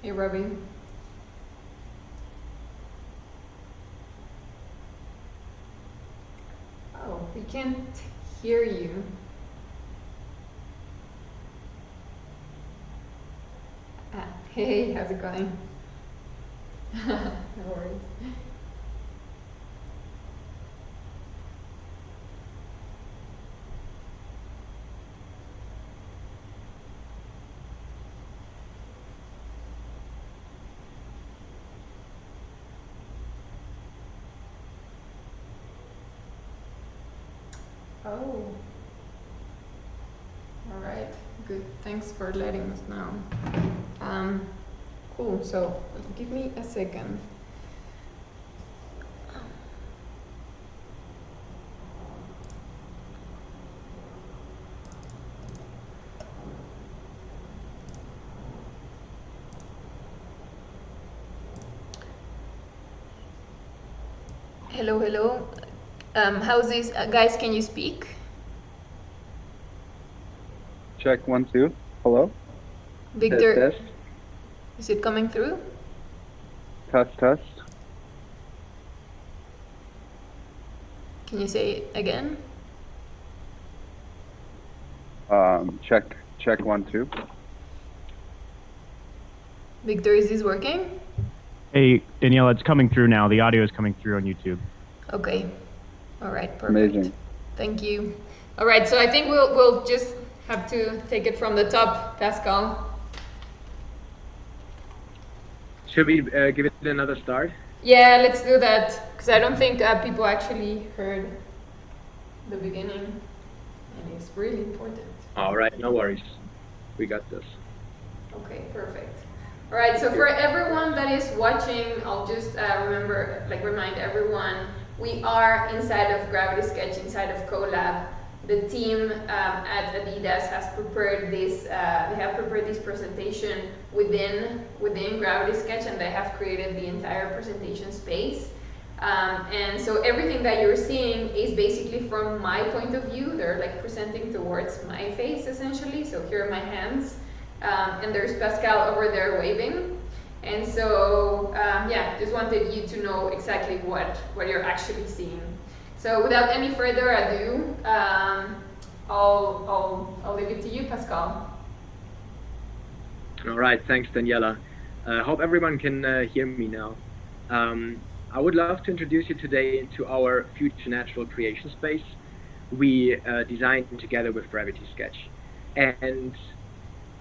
Hey, Robbie. Oh, we can't hear you. Hey, how's it going? No worries. Oh, all right, good. Thanks for letting us know. Cool, so give me a second. Hello, hello. How's this? Guys, can you speak? Check 1 2. Hello. Victor, Test. is it coming through? Test. Can you say it again? Check 1 2. Victor, is this working? Hey, Daniela, it's coming through now. The audio is coming through on YouTube. Okay. All right, perfect. Amazing. Thank you. All right, so I think we'll just have to take it from the top, Pascal. Should we give it another start? Yeah, let's do that, because I don't think people actually heard the beginning, and it's really important. All right, no worries. We got this. Okay, perfect. All right, so for everyone that is watching, I'll just remind everyone, we are inside of Gravity Sketch, inside of CoLab. The team at Adidas has prepared this. They have prepared this presentation within Gravity Sketch, and they have created the entire presentation space. And so everything that you're seeing is basically from my point of view. They're like presenting towards my face essentially. So here are my hands, and there's Pascal over there waving. And so yeah, just wanted you to know exactly what you're actually seeing. So without any further ado, I'll leave it to you, Pascal. All right, thanks, Daniela. Hope everyone can hear me now. I would love to introduce you today to our future natural creation space we designed together with Gravity Sketch. And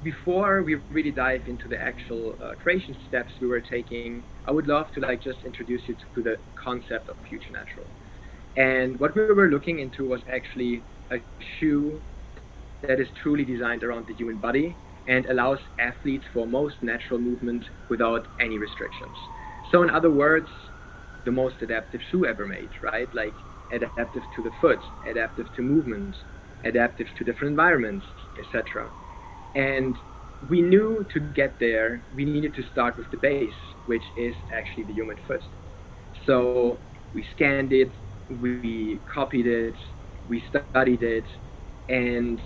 before we really dive into the actual creation steps we were taking, I would love to just introduce you to the concept of future natural. And what we were looking into was actually a shoe that is truly designed around the human body and allows athletes for most natural movement without any restrictions. So in other words, the most adaptive shoe ever made, right? Like adaptive to the foot, adaptive to movement, adaptive to different environments, etc. And we knew to get there, we needed to start with the base, which is actually the human foot. So we scanned it, we copied it, we studied it, and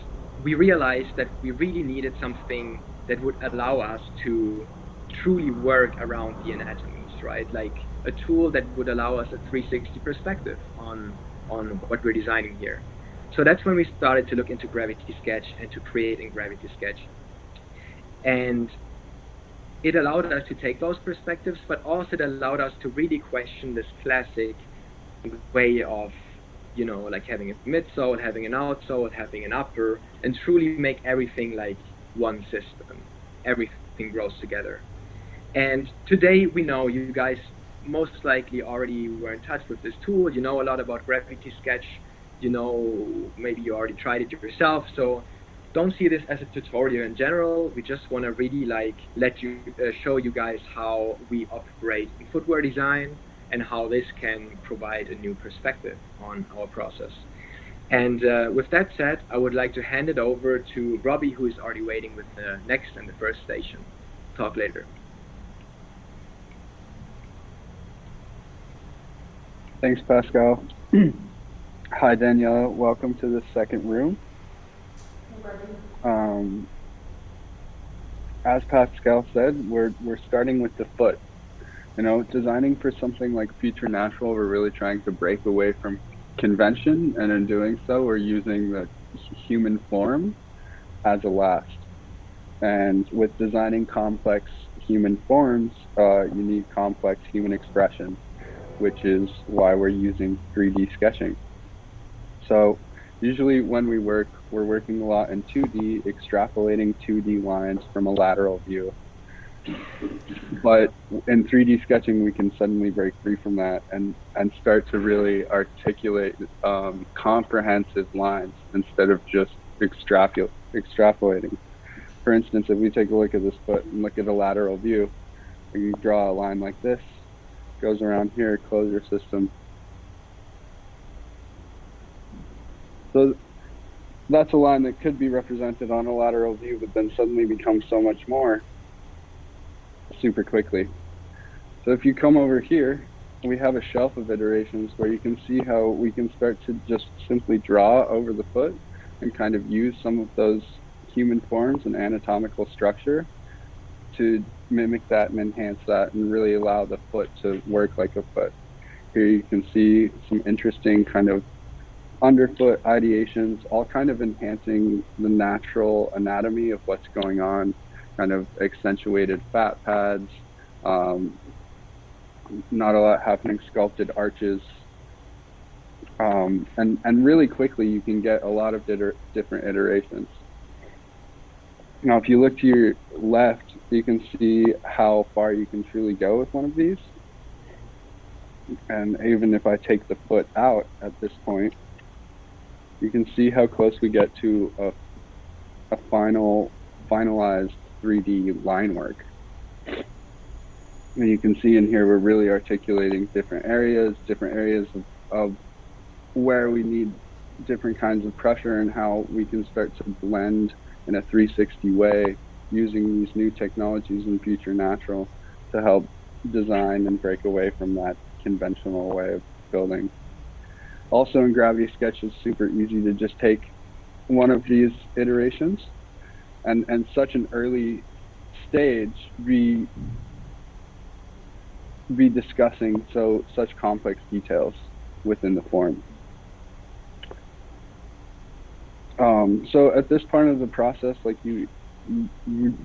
we realized that we really needed something that would allow us to truly work around the anatomies, right? Like a tool that would allow us a 360 perspective on what we're designing here. So that's when we started to look into Gravity Sketch and to create in Gravity Sketch. And it allowed us to take those perspectives, but also it allowed us to really question this classic way of, like having a midsole, having an outsole, having an upper, and truly make everything like one system. Everything grows together. And today we know you guys most likely already were in touch with this tool. You know a lot about Gravity Sketch. Maybe you already tried it yourself. So don't see this as a tutorial in general. We just want to really show you guys how we operate in footwear design and how this can provide a new perspective on our process. And with that said, I would like to hand it over to Robbie, who is already waiting with the next and the first station. Talk later. Thanks, Pascal. Hi, Daniela. Welcome to the second room. as Pascal said, we're starting with the foot. You know, designing for something like Future Natural, we're really trying to break away from convention, and in doing so, we're using the human form as a last. And with designing complex human forms, you need complex human expression, which is why we're using 3D sketching. So usually when we work, we're working a lot in 2D, extrapolating 2D lines from a lateral view. But in 3D sketching, we can suddenly break free from that and start to really articulate comprehensive lines instead of just extrapolating. For instance, if we take a look at this foot and look at a lateral view, we can draw a line like this, goes around here, closure system. So that's a line that could be represented on a lateral view, but then suddenly becomes so much more super quickly. So if you come over here, we have a shelf of iterations where you can see how we can start to just simply draw over the foot and kind of use some of those human forms and anatomical structure to mimic that and enhance that and really allow the foot to work like a foot. Here you can see some interesting kind of underfoot ideations, all kind of enhancing the natural anatomy of what's going on, kind of accentuated fat pads, not a lot happening, sculpted arches, and really quickly you can get a lot of different iterations. Now, if you look to your left, you can see how far you can truly go with one of these. And even if I take the foot out at this point, you can see how close we get to a finalized 3D line work. And you can see in here we're really articulating different areas of where we need different kinds of pressure and how we can start to blend in a 360 way using these new technologies in Future Natural to help design and break away from that conventional way of building. Also in Gravity Sketch, it's super easy to just take one of these iterations and such an early stage be discussing such complex details within the form. So at this part of the process, like you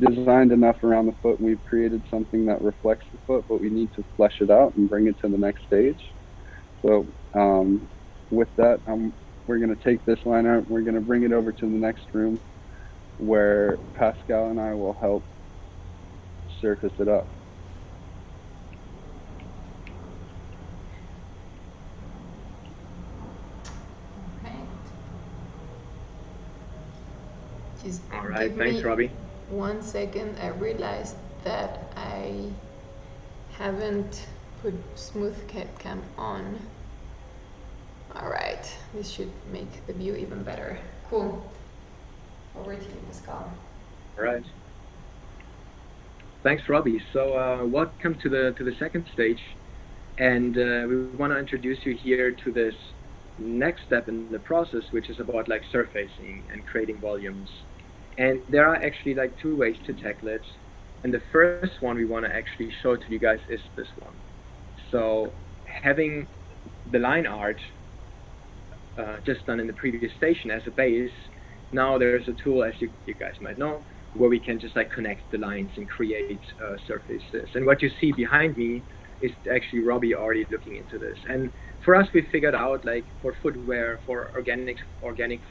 designed enough around the foot, we've created something that reflects the foot, but we need to flesh it out and bring it to the next stage. So with that, we're going to take this line out, we're going to bring it over to the next room where Pascal and I will help surface it up. Just all right, thanks, Robbie. 1 second. I realized that I haven't put smooth cam on. All right, this should make the view even better. Cool. Over to you, Pascal. All right. Thanks, Robbie. So welcome to the second stage, and we want to introduce you here to this next step in the process, which is about like surfacing and creating volumes. And there are actually like two ways to tackle it. And the first one we want to actually show to you guys is this one. So having the line art just done in the previous station as a base, now there's a tool, as you guys might know, where we can just like connect the lines and create surfaces. And what you see behind me is actually Robbie already looking into this. And for us, we figured out like for footwear, for organic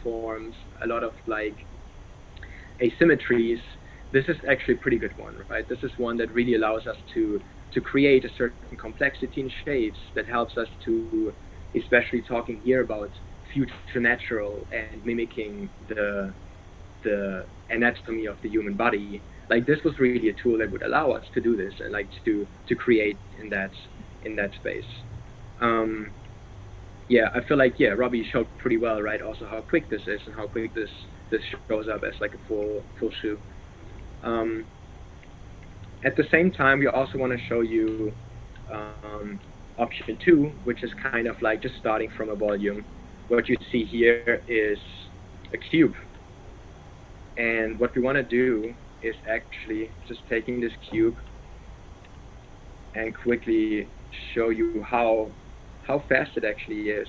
forms, a lot of like asymmetries, this is actually a pretty good one, right? This is one that really allows us to create a certain complexity in shapes that helps us to, especially talking here about future natural and mimicking the anatomy of the human body. Like this was really a tool that would allow us to do this and like to create in that space. Yeah, I feel like Robbie showed pretty well, right? Also how quick this is and how quick this shows up as like a full shoe. At the same time, we also want to show you option 2, which is kind of like just starting from a volume. What you see here is a cube, and what we want to do is actually just taking this cube and quickly show you how fast it actually is.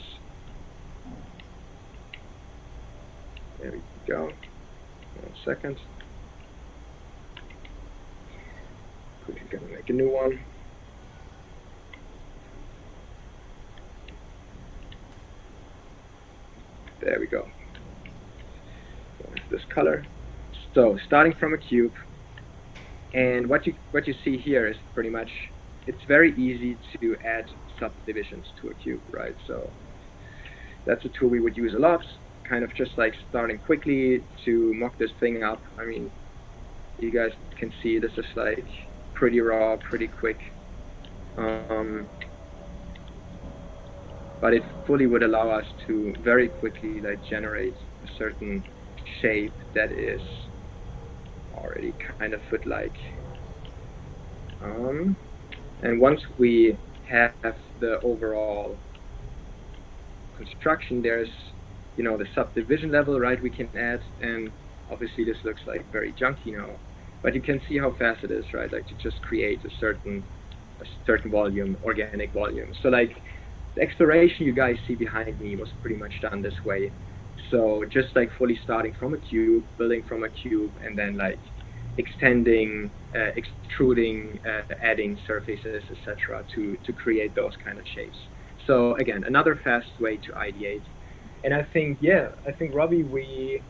There we go. 1 second. Quickly gonna make a new one. There we go. This color. So starting from a cube, and what you see here is pretty much, it's very easy to add subdivisions to a cube, right? So that's a tool we would use a lot, kind of just like starting quickly to mock this thing up. I mean, you guys can see this is like pretty raw, pretty quick. But it fully would allow us to very quickly like generate a certain shape that is already kind of foot-like. And once we have the overall construction, there's, you know, the subdivision level, right, we can add, and obviously this looks like very junky now, but you can see how fast it is, right, like to just create a certain volume, organic volume. So like the exploration you guys see behind me was pretty much done this way. So just like fully starting from a cube, building from a cube, and then like extending, extruding, adding surfaces, etc., to create those kind of shapes. So again, another fast way to ideate. And I think, yeah, Robbie, we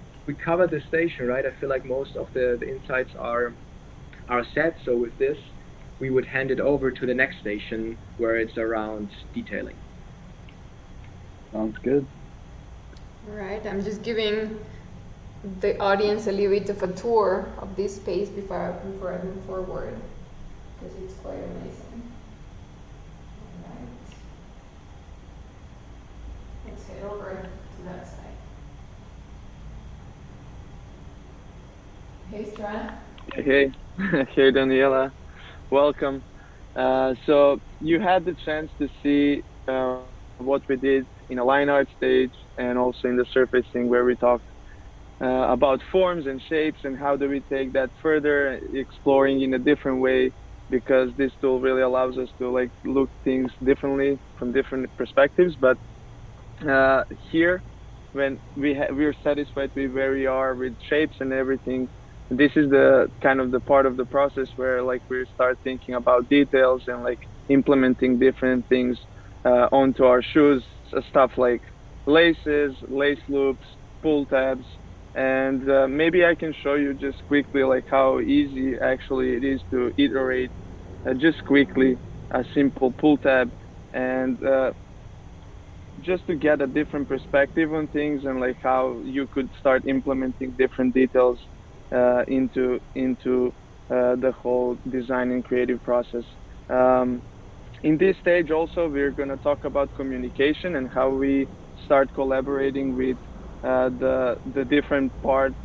covered the station, right? I feel like most of the insights are set. So with this, we would hand it over to the next station, where it's around detailing. Sounds good. All right, I'm just giving the audience a little bit of a tour of this space before I move forward, because it's quite amazing. All right, let's head over to that side. Hey, Strana. Hey, hey, Daniela. Welcome. So you had the chance to see what we did in a line art stage and also in the surfacing, where we talked about forms and shapes and how do we take that further, exploring in a different way, because this tool really allows us to like look things differently from different perspectives. But here, when we're satisfied with where we are with shapes and everything, this is the kind of the part of the process where like we start thinking about details and like implementing different things onto our shoes, stuff like laces, lace loops, pull tabs, and maybe I can show you just quickly like how easy actually it is to iterate just quickly a simple pull tab, and just to get a different perspective on things, and like how you could start implementing different details into the whole design and creative process. In this stage also, we're going to talk about communication and how we start collaborating with the different parts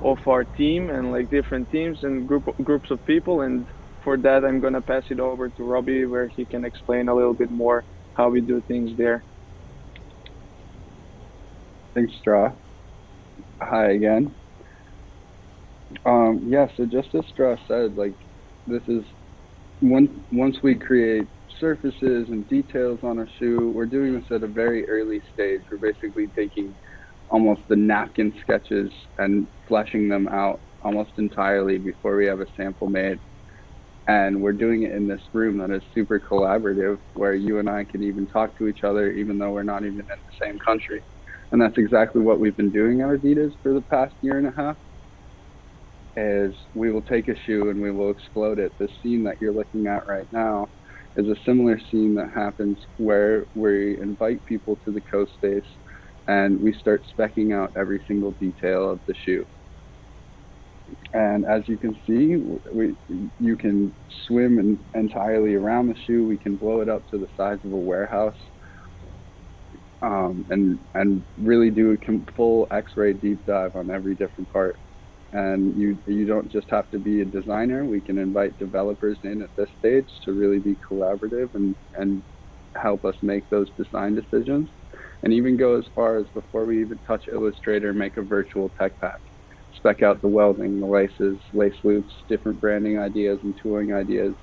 of our team, and like different teams and groups of people. And for that, I'm going to pass it over to Robbie, where he can explain a little bit more how we do things there. Thanks, Straw. Hi again. Yeah, so just as Straw said, like this is once we create surfaces and details on a shoe, we're doing this at a very early stage. We're basically taking almost the napkin sketches and fleshing them out almost entirely before we have a sample made. And we're doing it in this room that is super collaborative, where you and I can even talk to each other even though we're not even in the same country. And that's exactly what we've been doing at Adidas for the past year and a half. Is we will take a shoe and we will explode it. The scene that you're looking at right now is a similar scene that happens where we invite people to the coast space and we start specking out every single detail of the shoe. And as you can see, you can swim entirely around the shoe. We can blow it up to the size of a warehouse, and really do a full X-ray deep dive on every different part. And you don't just have to be a designer. We can invite developers in at this stage to really be collaborative and help us make those design decisions, and even go as far as, before we even touch Illustrator, make a virtual tech pack. spec out the welding, the laces, lace loops, different branding ideas and tooling ideas,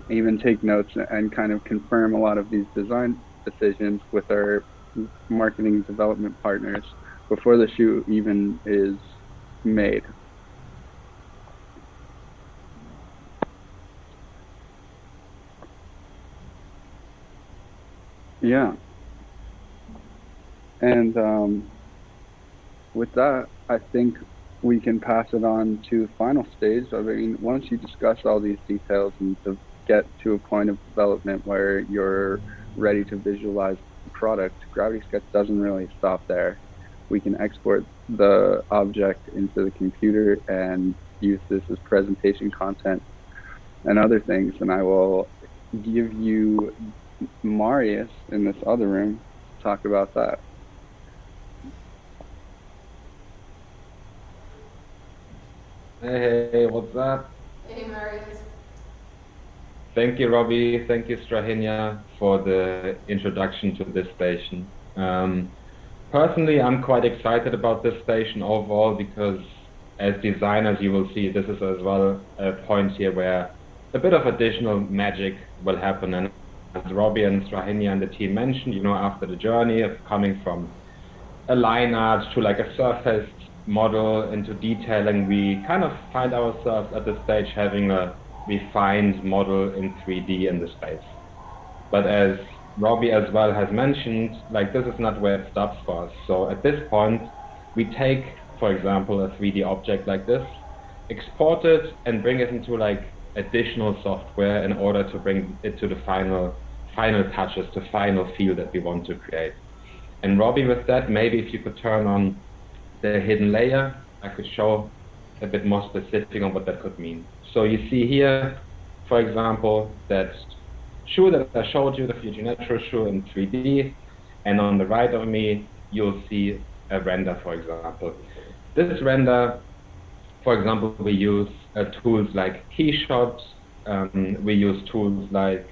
even take notes and kind of confirm a lot of these design decisions with our marketing development partners before the shoe even is made. Yeah. And with that, I think we can pass it on to final stage. I mean, once you discuss all these details and to get to a point of development where you're ready to visualize the product, Gravity Sketch doesn't really stop there. We can export the object into the computer and use this as presentation content and other things. And I will give you Marius in this other room to talk about that. Hey, what's up? Hey, Marius. Thank you, Robbie. Thank you, Strahinja, for the introduction to this station. Personally, I'm quite excited about this station overall because as designers, you will see this is as well a point here where a bit of additional magic will happen. And as Robbie and Strahinja and the team mentioned, you know, after the journey of coming from a line art to like a surface model into detailing, we kind of find ourselves at this stage having a refined model in 3D in the space. But as Robbie as well has mentioned, like this is not where it stops for us. So at this point, we take, for example, a 3D object like this, export it and bring it into like additional software in order to bring it to the final touches, the final feel that we want to create. And Robbie, with that, maybe if you could turn on the hidden layer, I could show a bit more specific on what that could mean. So you see here, for example, that shoe that I showed you, the Future Natural shoe in 3D, and on the right of me, you'll see a render, for example. This render, for example, we use tools like Keyshot, we use tools like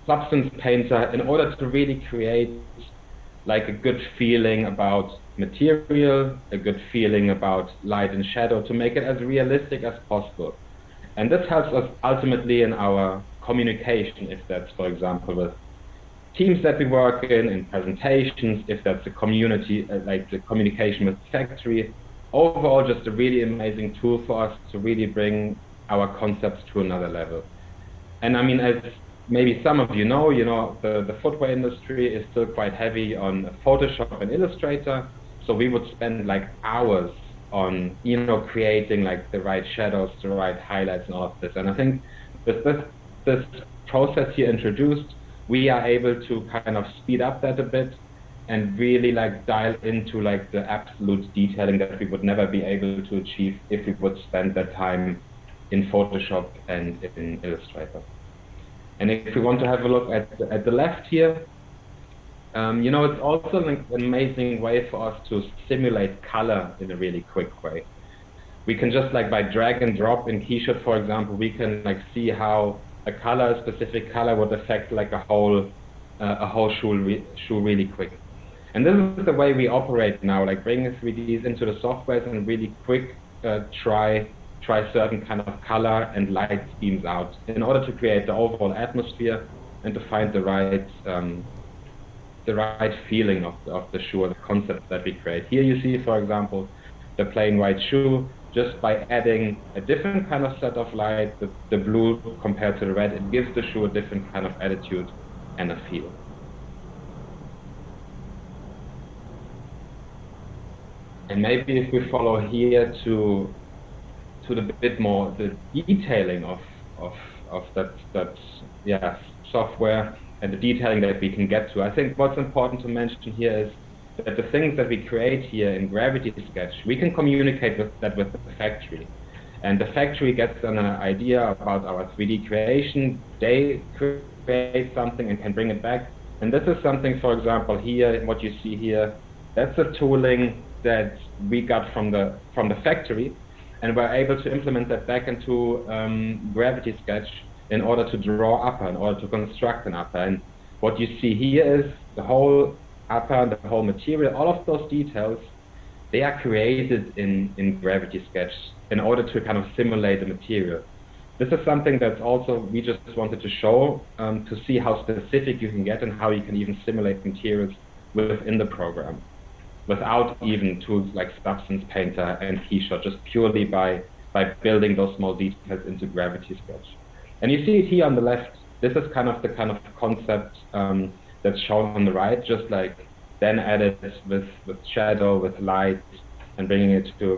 Substance Painter in order to really create like a good feeling about material, a good feeling about light and shadow, to make it as realistic as possible. And this helps us ultimately in our communication, if that's, for example, with teams that we work in presentations, if that's a community, like the communication with the factory. Overall, just a really amazing tool for us to really bring our concepts to another level. And I mean, as maybe some of you know, the footwear industry is still quite heavy on Photoshop and Illustrator. So we would spend like hours on, creating like the right shadows, the right highlights and all of this. And I think with this process here introduced, we are able to kind of speed up that a bit and really like dial into like the absolute detailing that we would never be able to achieve if we would spend that time in Photoshop and in Illustrator. And if we want to have a look at the left here, it's also an amazing way for us to simulate color in a really quick way. We can just like by drag and drop in Keyshot, for example, we can like see how a specific color would affect like a whole shoe really quick. And this is the way we operate now, like bringing 3Ds into the softwares and really quick try certain kind of color and light schemes out in order to create the overall atmosphere and to find the right feeling of the shoe or the concept that we create. Here you see, for example, the plain white shoe. Just by adding a different kind of set of light, the blue compared to the red, it gives the shoe a different kind of attitude and a feel. And maybe if we follow here to the bit more the detailing of that software and the detailing that we can get to. I think what's important to mention here is that the things that we create here in Gravity Sketch, we can communicate with the factory. And the factory gets an idea about our 3D creation, they create something and can bring it back. And this is something, for example, here, what you see here, that's a tooling that we got from the factory, and we're able to implement that back into Gravity Sketch in order to draw upper, in order to construct an upper. And what you see here is the whole upper, the whole material, all of those details, they are created in Gravity Sketch in order to kind of simulate the material. This is something that also we just wanted to show to see how specific you can get and how you can even simulate materials within the program without even tools like Substance Painter and Keyshot, just purely by building those small details into Gravity Sketch. And you see it here on the left. This is kind of the concept that's shown on the right, just like then added with shadow, with light, and bringing it to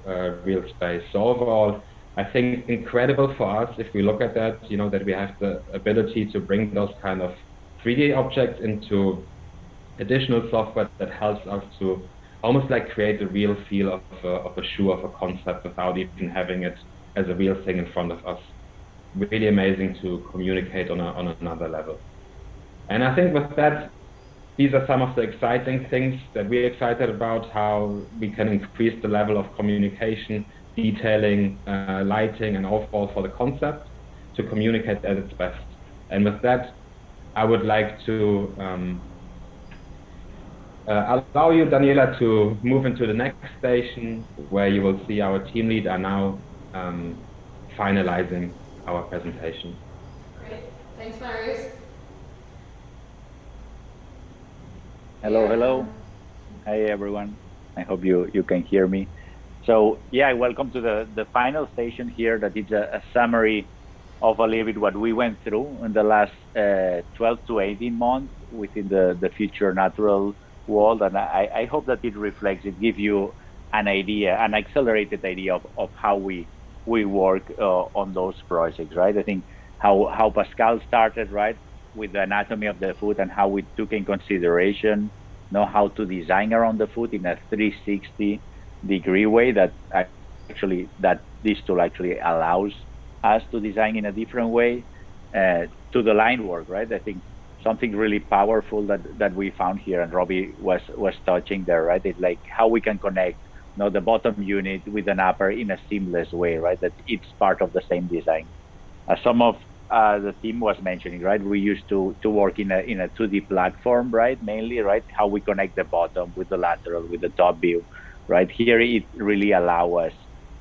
a real space. So overall, I think incredible for us if we look at that, that we have the ability to bring those kind of 3D objects into additional software that helps us to almost like create a real feel of a shoe, of a concept, without even having it as a real thing in front of us. Really amazing to communicate on another level. And I think with that, these are some of the exciting things that we're excited about, how we can increase the level of communication, detailing, lighting, and overall for the concept to communicate at its best. And with that, I would like to allow you, Daniela, to move into the next station, where you will see our team lead are now finalizing our presentation. Great. Thanks, Marius. Hello. Hi, everyone. I hope you can hear me. So, yeah, welcome to the final station here. That is a summary of a little bit what we went through in the last 12 to 18 months within the Future Natural world. And I hope that it reflects, it gives you an idea, an accelerated idea of how we work on those projects, right? I think how Pascal started, right, with the anatomy of the foot and how we took in consideration, how to design around the foot in a 360-degree way that this tool actually allows us to design in a different way, to the line work, right? I think something really powerful that we found here, and Robbie was touching there, right? It's like how we can connect the bottom unit with an upper in a seamless way, right? That it's part of the same design. Some of the team was mentioning, right? We used to work in a 2D platform, right? Mainly, right? How we connect the bottom with the lateral, with the top view, right? Here it really allow us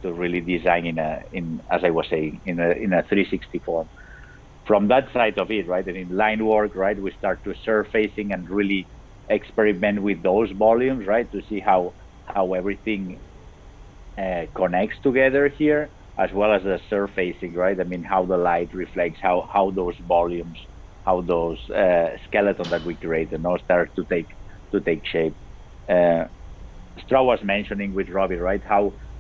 to really design in as I was saying, in a 360 form. From that side of it, right? And in line work, right? We start to surfacing and really experiment with those volumes, right? To see how everything connects together here, as well as the surfacing, right? I mean, how the light reflects, how those volumes, how those skeletons that we create and all start to take shape. Stra was mentioning with Robbie, right?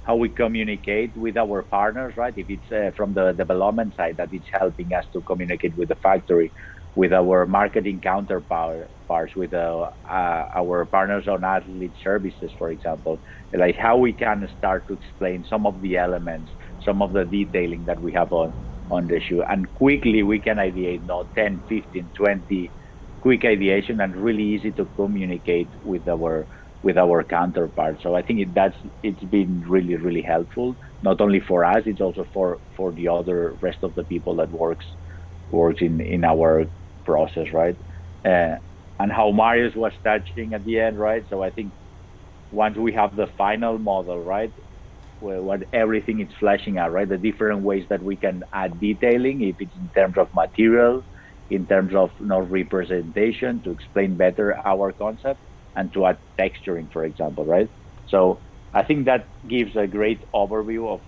How we communicate with our partners, right? If it's from the development side, that it's helping us to communicate with the factory, with our marketing counterparts, with our partners on athlete services, for example, like how we can start to explain some of the elements, some of the detailing that we have on the shoe, and quickly we can ideate 10, 15, 20 quick ideation, and really easy to communicate with our counterparts. So I think it's been really, really helpful, not only for us, it's also for the other rest of the people that works in our process, right? And how Marius was touching at the end, right? So I think once we have the final model, right, what everything is fleshing out, right? The different ways that we can add detailing, if it's in terms of material, in terms of representation, to explain better our concept, and to add texturing, for example, right? So I think that gives a great overview of,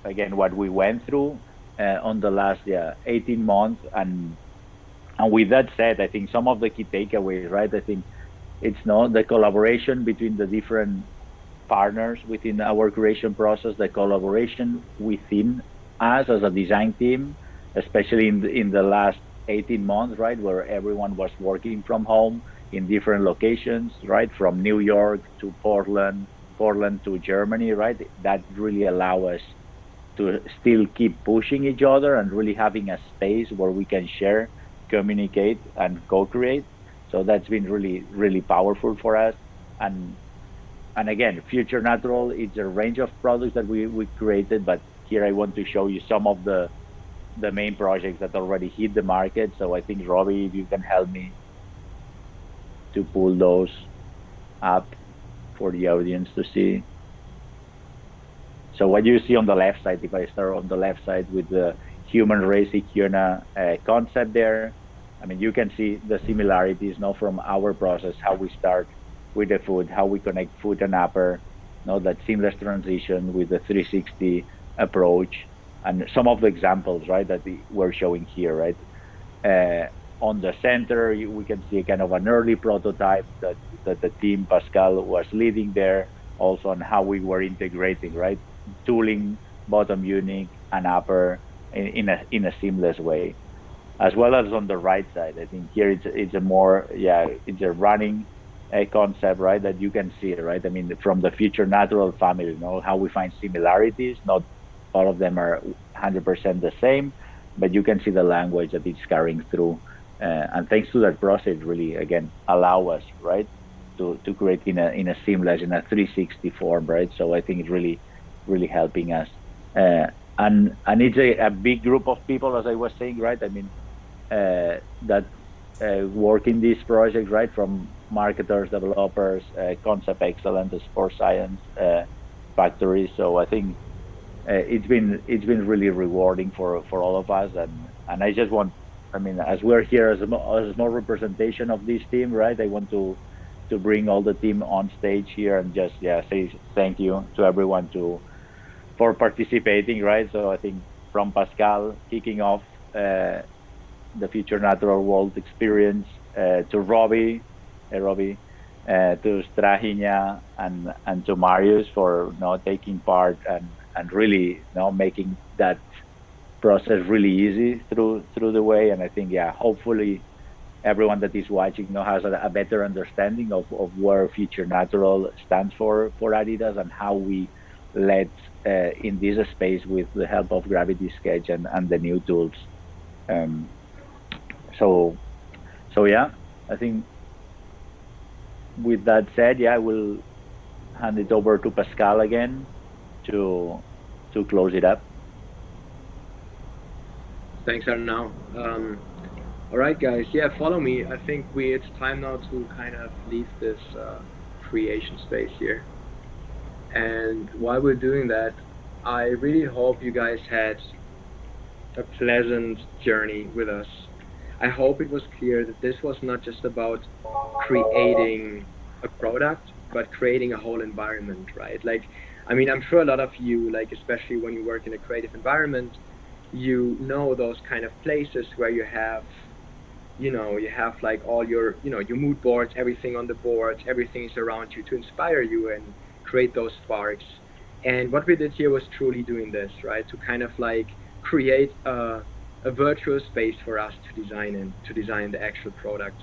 again, what we went through on the last 18 months. And with that said, I think some of the key takeaways, right? I think it's the collaboration between the different partners within our creation process, the collaboration within us as a design team, especially in the last 18 months, right? Where everyone was working from home in different locations, right? From New York to Portland to Germany, right? That really allow us to still keep pushing each other and really having a space where we can share, communicate, and co-create. So that's been really, really powerful for us. And again, Future Natural, it's a range of products that we created, but here I want to show you some of the main projects that already hit the market. So I think, Robbie, if you can help me to pull those up for the audience to see. So what you see on the left side, if I start on the left side with the human race Icuna concept there, I mean, you can see the similarities now from our process, how we start with the food, how we connect food and upper, that seamless transition with the 360 approach, and some of the examples, right, that we're showing here, right? On the center, we can see kind of an early prototype that the team Pascal was leading there, also on how we were integrating, right, tooling, bottom unit and upper in a seamless way, as well as on the right side. I think here it's a more, it's a running concept, right, that you can see, right? I mean, from the Future Natural family, how we find similarities. Not all of them are 100% the same, but you can see the language that it's carrying through. And thanks to that process, really, again, allow us, right, to create in a seamless, in a 360 form, right? So I think it's really helping us. And it's a big group of people, as I was saying, right? I mean, that work in this project, right? From marketers, developers, concept excellence, sports science, factories. So I think it's been really rewarding for all of us. And I just want, I mean, as we're here as a small representation of this team, right? I want to bring all the team on stage here and just say thank you to everyone for participating, right? So I think from Pascal kicking off the Future Natural World experience, to Robbie, to Strahinja and to Marius for taking part and really making that process really easy through the way. And I think hopefully everyone that is watching has a better understanding of where Future Natural stands for Adidas and how we led in this space with the help of Gravity Sketch and the new tools. So I think with that said, I will hand it over to Pascal again to close it up. Thanks, Arnau. All right, guys. Follow me. I think it's time now to kind of leave this creation space here. And while we're doing that, I really hope you guys had a pleasant journey with us. I hope it was clear that this was not just about creating a product, but creating a whole environment, right? Like, I mean, I'm sure a lot of you, like, especially when you work in a creative environment, you know those kind of places where you have like all your, your mood boards, everything on the boards, everything is around you to inspire you and create those sparks. And what we did here was truly doing this, right? To kind of like create a virtual space for us to design the actual product.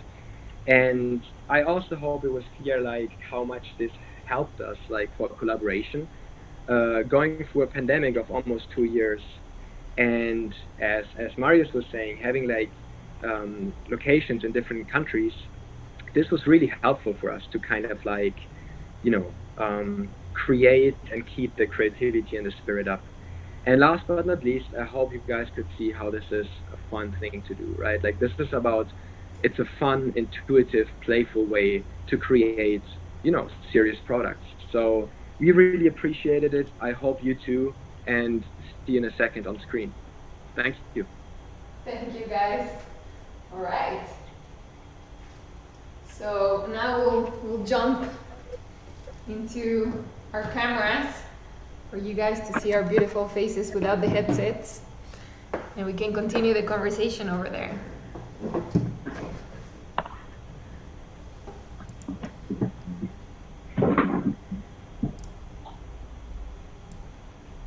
And I also hope it was clear, like, how much this helped us, like, for collaboration. Going through a pandemic of almost 2 years, and as Marius was saying, having like locations in different countries, this was really helpful for us to kind of like, create and keep the creativity and the spirit up. And last but not least, I hope you guys could see how this is a fun thing to do, right? Like, this is about, it's a fun, intuitive, playful way to create, serious products. So we really appreciated it. I hope you too, and see you in a second on screen. Thank you. Thank you, guys. All right. So now we'll jump into our cameras for you guys to see our beautiful faces without the headsets, and we can continue the conversation over there.